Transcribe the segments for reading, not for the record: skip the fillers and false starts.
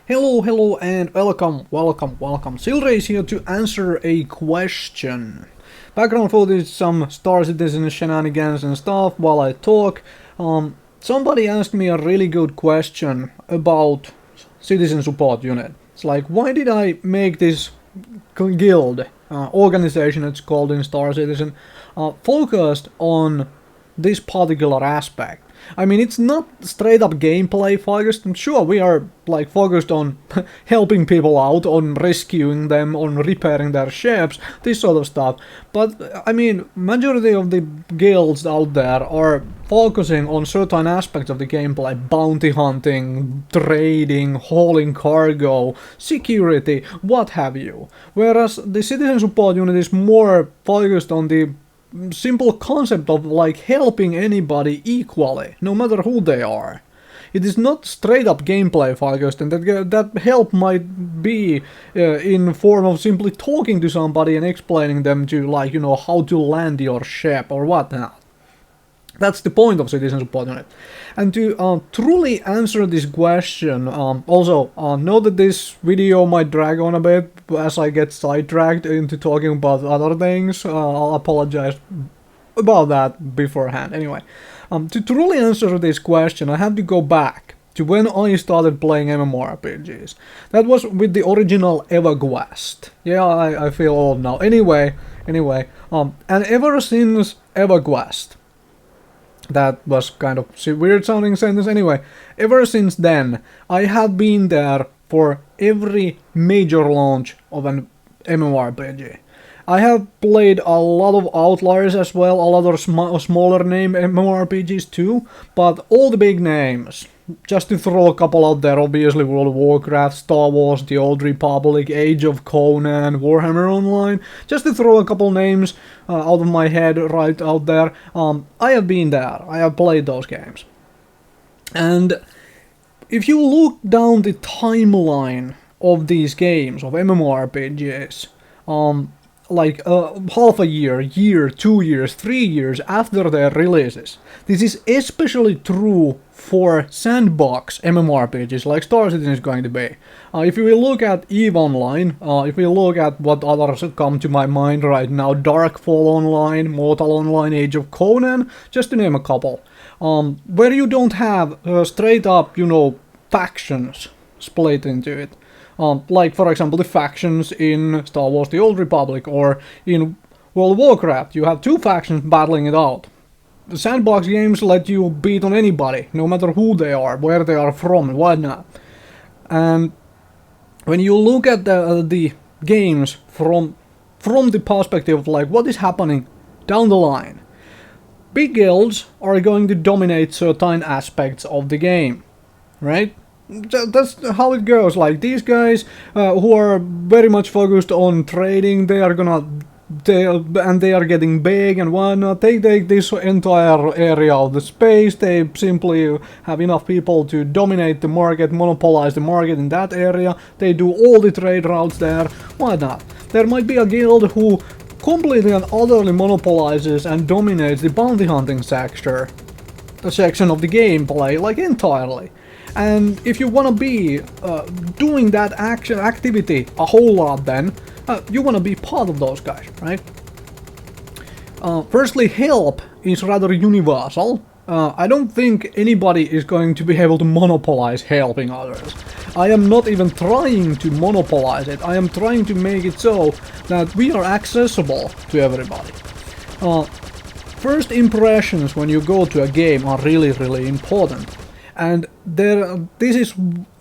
Hello, and welcome. Silrace here to answer a question. Background for this, some Star Citizen shenanigans and stuff while I talk. Somebody asked me a really good question about Citizen Support Unit. It's like, why did I make this guild, organization it's called in Star Citizen, focused on this particular aspect? I mean, it's not straight up gameplay focused. I'm sure we are like focused on helping people out, on rescuing them, on repairing their ships, this sort of stuff. But I mean, majority of the guilds out there are focusing on certain aspects of the gameplay: bounty hunting, trading, hauling cargo, security, what have you. Whereas the Citizen Support Unit is more focused on the simple concept of like helping anybody equally, no matter who they are. It is not straight up gameplay focused, and that help might be in form of simply talking to somebody and explaining them to, like, you know, how to land your ship or whatnot. That's the point of Citizen Support Unit. And to truly answer this question, also know that this video might drag on a bit as I get sidetracked into talking about other things. I'll apologize about that beforehand. Anyway, to truly answer this question, I have to go back to when I started playing MMORPGs. That was with the original EverQuest. Yeah, I feel old now. Anyway, and ever since EverQuest, that was kind of a weird sounding sentence. Anyway, ever since then, I have been there for every major launch of an MMORPG. I have played a lot of Outliers as well, a lot of smaller name MMORPGs too, but all the big names. Just to throw a couple out there, obviously World of Warcraft, Star Wars, The Old Republic, Age of Conan, Warhammer Online. Just to throw a couple names out of my head right out there. I have been there, I have played those games. And if you look down the timeline of these games, of MMORPGs, like half a year, 2 years, 3 years after their releases. This is especially true for sandbox MMORPGs like Star Citizen is going to be. If we look at EVE Online, if we look at what others come to my mind right now, Darkfall Online, Mortal Online, Age of Conan, just to name a couple, where you don't have straight up, you know, factions split into it. Like, for example, the factions in Star Wars The Old Republic, or in World of Warcraft, you have two factions battling it out. The sandbox games let you beat on anybody, no matter who they are, where they are from, and whatnot. And when you look at the games from the perspective of, like, what is happening down the line, big guilds are going to dominate certain aspects of the game, right? That's how it goes. Like, these guys who are very much focused on trading, they are getting big and whatnot. They take this entire area of the space. They simply have enough people to dominate the market, monopolize the market in that area. They do all the trade routes there, whatnot. There might be a guild who completely and utterly monopolizes and dominates the bounty hunting section of the gameplay, like, entirely. And if you want to be doing that activity a whole lot, then you want to be part of those guys, right? Firstly, help is rather universal. I don't think anybody is going to be able to monopolize helping others. I am not even trying to monopolize it. I am trying to make it so that we are accessible to everybody. First impressions when you go to a game are really, really important. And this is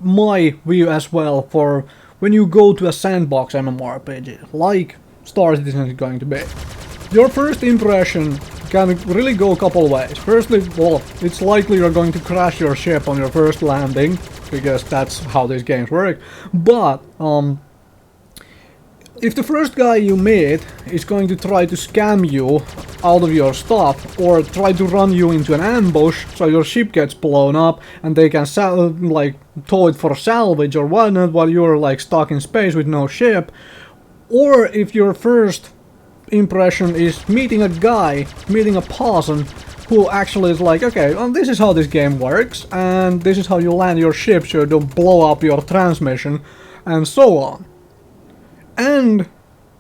my view as well for when you go to a sandbox MMORPG, like Star Citizen is going to be. Your first impression can really go a couple ways. Firstly, well, it's likely you're going to crash your ship on your first landing, because that's how these games work. But if the first guy you meet is going to try to scam you out of your stuff, or try to run you into an ambush so your ship gets blown up and they can like tow it for salvage or whatnot while you're like stuck in space with no ship, or if your first impression is meeting a person who actually is like, okay, well, this is how this game works, and this is how you land your ship so you don't blow up your transmission, and so on. And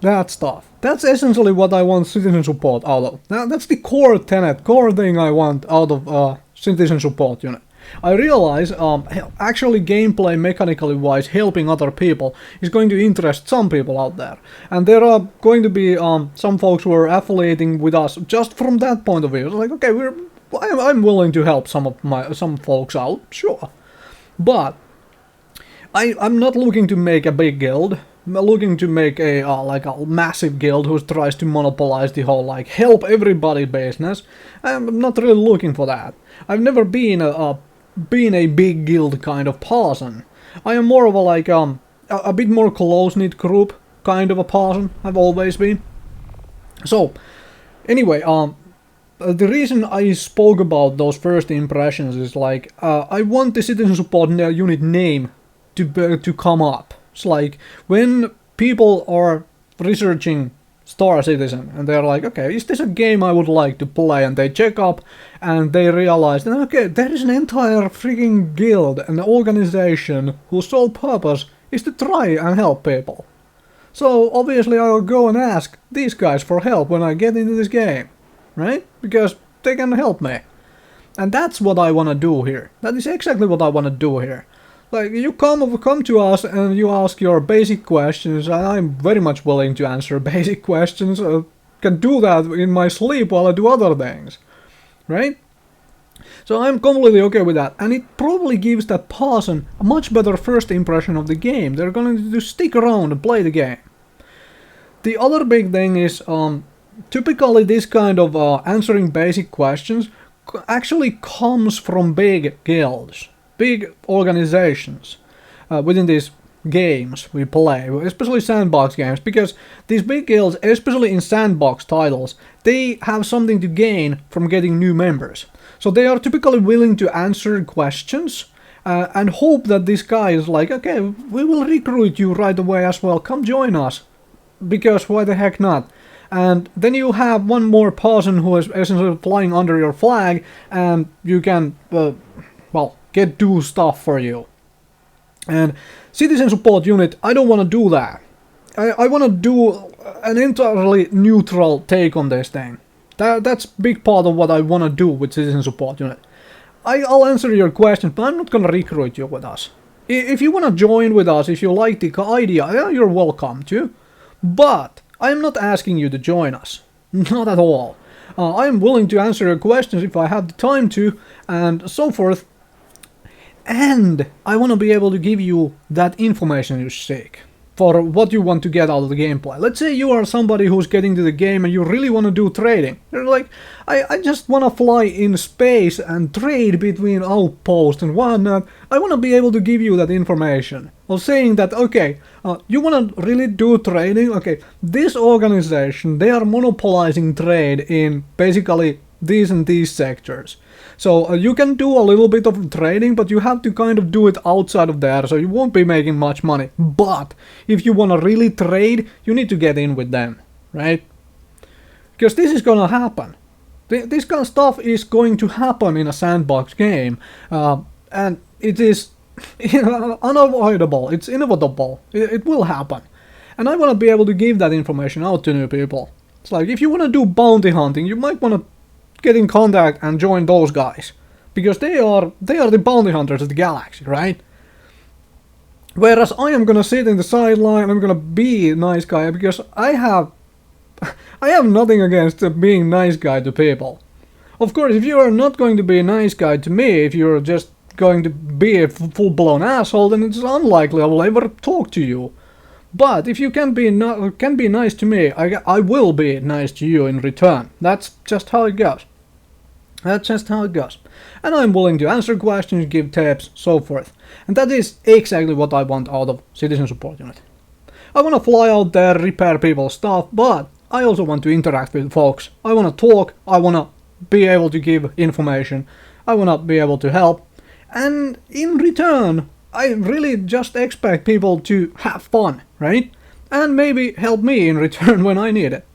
that stuff. That's essentially what I want citizen support out of. Now, that's the core tenet, core thing I want out of citizen support unit. I realize actually gameplay mechanically wise helping other people is going to interest some people out there. And there are going to be some folks who are affiliating with us just from that point of view. It's like, okay, I'm willing to help some folks out, sure. But I'm not looking to make a big guild. I'm looking to make a like a massive guild who tries to monopolize the whole like help everybody business. I'm not really looking for that. I've never been a big guild kind of person. I am more of a like a bit more close-knit group kind of a person. I've always been. So anyway, the reason I spoke about those first impressions is like I want the citizen support unit name to come up. It's like when people are researching Star Citizen and they're like, okay, is this a game I would like to play? And they check up and they realize that, okay, there is an entire freaking guild, an organization whose sole purpose is to try and help people. So obviously I'll go and ask these guys for help when I get into this game, right? Because they can help me. And that's what I want to do here. That is exactly what I want to do here. Like, you come to us and you ask your basic questions, and I'm very much willing to answer basic questions. I can do that in my sleep while I do other things, right? So I'm completely okay with that, and it probably gives that person a much better first impression of the game. They're going to stick around and play the game. The other big thing is, typically this kind of answering basic questions actually comes from big guilds. Big organizations within these games we play, especially sandbox games, because these big guilds, especially in sandbox titles, they have something to gain from getting new members. So they are typically willing to answer questions and hope that this guy is like, okay, we will recruit you right away as well, come join us, because why the heck not? And then you have one more person who is essentially flying under your flag, and you can, well, do stuff for you. And citizen support unit, I don't want to do that. I want to do an entirely neutral take on this thing. That's a big part of what I want to do with citizen support unit. I'll answer your questions, but I'm not going to recruit you with us. If you want to join with us, if you like the idea, you're welcome to. But I'm not asking you to join us. Not at all. I'm willing to answer your questions if I have the time to, and so forth. And I want to be able to give you that information you seek for what you want to get out of the gameplay. Let's say you are somebody who's getting to the game and you really want to do trading. You're like, I just want to fly in space and trade between outposts and whatnot. I want to be able to give you that information. Of saying that, okay, you want to really do trading? Okay, this organization, they are monopolizing trade in basically these and these sectors. So you can do a little bit of trading, but you have to kind of do it outside of there, so you won't be making much money. But if you want to really trade, you need to get in with them, right? Because this is gonna happen. This kind of stuff is going to happen in a sandbox game, and it is unavoidable. It's inevitable. It will happen. And I want to be able to give that information out to new people. It's like, if you want to do bounty hunting, you might want to get in contact and join those guys, because they are the bounty hunters of the galaxy, right? Whereas I am gonna sit in the sideline, I'm gonna be a nice guy, because I have nothing against being nice guy to people. Of course, if you are not going to be a nice guy to me, if you're just going to be a full-blown asshole, then it's unlikely I will ever talk to you. But if you can be nice to me, I will be nice to you in return. That's just how it goes. That's just how it goes. And I'm willing to answer questions, give tips, so forth. And that is exactly what I want out of citizen support unit. I want to fly out there, repair people's stuff, but I also want to interact with folks. I want to talk, I want to be able to give information, I want to be able to help. And in return, I really just expect people to have fun, right? And maybe help me in return when I need it.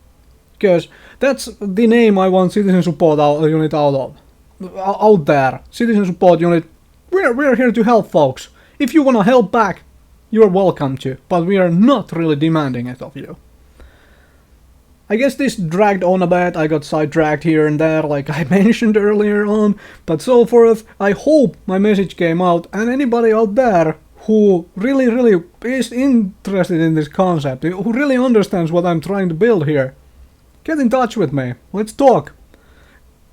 Because that's the name I want Citizen Support Unit out there. Citizen Support Unit. We're here to help folks. If you wanna help back, you're welcome to, but we are not really demanding it of you. I guess this dragged on a bit, I got sidetracked here and there like I mentioned earlier on, but so forth. I hope my message came out, and anybody out there who really is interested in this concept, who really understands what I'm trying to build here, get in touch with me, let's talk,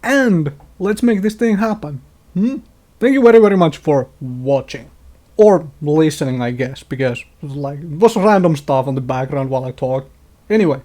and let's make this thing happen. Thank you very much for watching. Or listening, I guess, because it was random stuff on the background while I talked. Anyway.